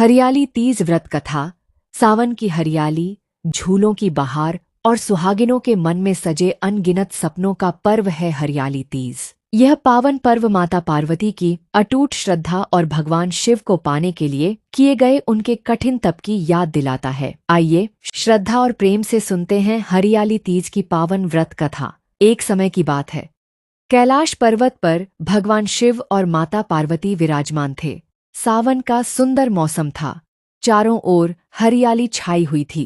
हरियाली तीज व्रत कथा। सावन की हरियाली, झूलों की बहार और सुहागिनों के मन में सजे अनगिनत सपनों का पर्व है हरियाली तीज। यह पावन पर्व माता पार्वती की अटूट श्रद्धा और भगवान शिव को पाने के लिए किए गए उनके कठिन तप की याद दिलाता है। आइए श्रद्धा और प्रेम से सुनते हैं हरियाली तीज की पावन व्रत कथा। एक समय की बात है, कैलाश पर्वत पर भगवान शिव और माता पार्वती विराजमान थे। सावन का सुंदर मौसम था, चारों ओर हरियाली छाई हुई थी,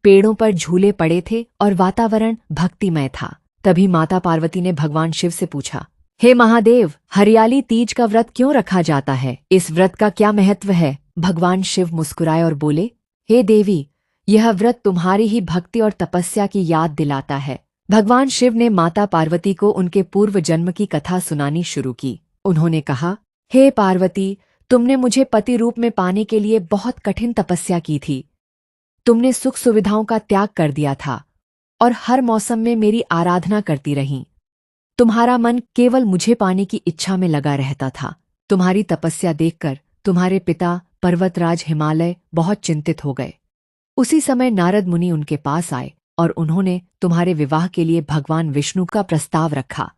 पेड़ों पर झूले पड़े थे और वातावरण भक्तिमय था। तभी माता पार्वती ने भगवान शिव से पूछा, हे महादेव, हरियाली तीज का व्रत क्यों रखा जाता है? इस व्रत का क्या महत्व है? भगवान शिव मुस्कुराए और बोले, हे देवी, यह व्रत तुम्हारी ही भक्ति और तपस्या की याद दिलाता है। भगवान शिव ने माता पार्वती को उनके पूर्व जन्म की कथा सुनानी शुरू की। उन्होंने कहा, हे पार्वती, तुमने मुझे पति रूप में पाने के लिए बहुत कठिन तपस्या की थी। तुमने सुख सुविधाओं का त्याग कर दिया था और हर मौसम में मेरी आराधना करती रही। तुम्हारा मन केवल मुझे पाने की इच्छा में लगा रहता था। तुम्हारी तपस्या देखकर तुम्हारे पिता पर्वतराज हिमालय बहुत चिंतित हो गए। उसी समय नारद मुनि उनके पास आए और उन्होंने तुम्हारे विवाह के लिए भगवान विष्णु का प्रस्ताव रखा।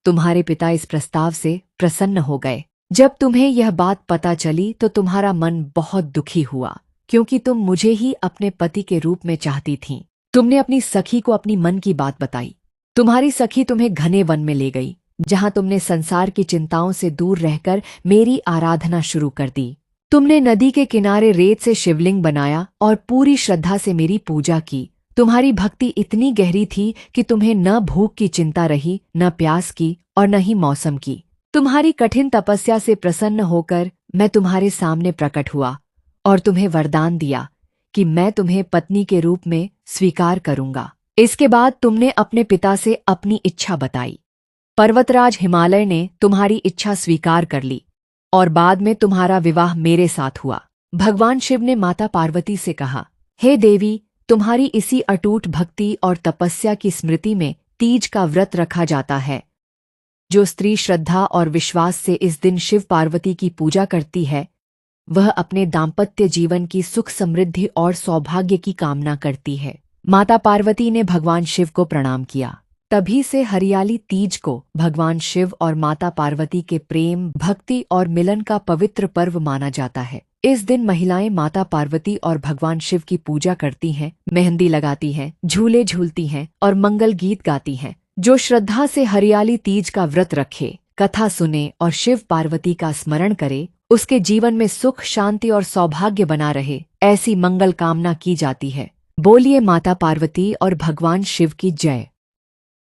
तुम्हारे पिता इस प्रस्ताव से प्रसन्न हो गए। जब तुम्हें यह बात पता चली तो तुम्हारा मन बहुत दुखी हुआ, क्योंकि तुम मुझे ही अपने पति के रूप में चाहती थीं। तुमने अपनी सखी को अपनी मन की बात बताई। तुम्हारी सखी तुम्हें घने वन में ले गई, जहां तुमने संसार की चिंताओं से दूर रहकर मेरी आराधना शुरू कर दी। तुमने नदी के किनारे रेत से शिवलिंग बनाया और पूरी श्रद्धा से मेरी पूजा की। तुम्हारी भक्ति इतनी गहरी थी कि तुम्हें न भूख की चिंता रही, न प्यास की और न ही मौसम की। तुम्हारी कठिन तपस्या से प्रसन्न होकर मैं तुम्हारे सामने प्रकट हुआ और तुम्हें वरदान दिया कि मैं तुम्हें पत्नी के रूप में स्वीकार करूंगा। इसके बाद तुमने अपने पिता से अपनी इच्छा बताई। पर्वतराज हिमालय ने तुम्हारी इच्छा स्वीकार कर ली और बाद में तुम्हारा विवाह मेरे साथ हुआ। भगवान शिव ने माता पार्वती से कहा, हे देवी, तुम्हारी इसी अटूट भक्ति और तपस्या की स्मृति में तीज का व्रत रखा जाता है। जो स्त्री श्रद्धा और विश्वास से इस दिन शिव पार्वती की पूजा करती है, वह अपने दाम्पत्य जीवन की सुख समृद्धि और सौभाग्य की कामना करती है। माता पार्वती ने भगवान शिव को प्रणाम किया। तभी से हरियाली तीज को भगवान शिव और माता पार्वती के प्रेम, भक्ति और मिलन का पवित्र पर्व माना जाता है। इस दिन महिलाएं माता पार्वती और भगवान शिव की पूजा करती हैं, मेहंदी लगाती हैं, झूले झूलती हैं और मंगल गीत गाती हैं। जो श्रद्धा से हरियाली तीज का व्रत रखे, कथा सुने और शिव पार्वती का स्मरण करे, उसके जीवन में सुख, शांति और सौभाग्य बना रहे, ऐसी मंगल कामना की जाती है। बोलिए माता पार्वती और भगवान शिव की जय।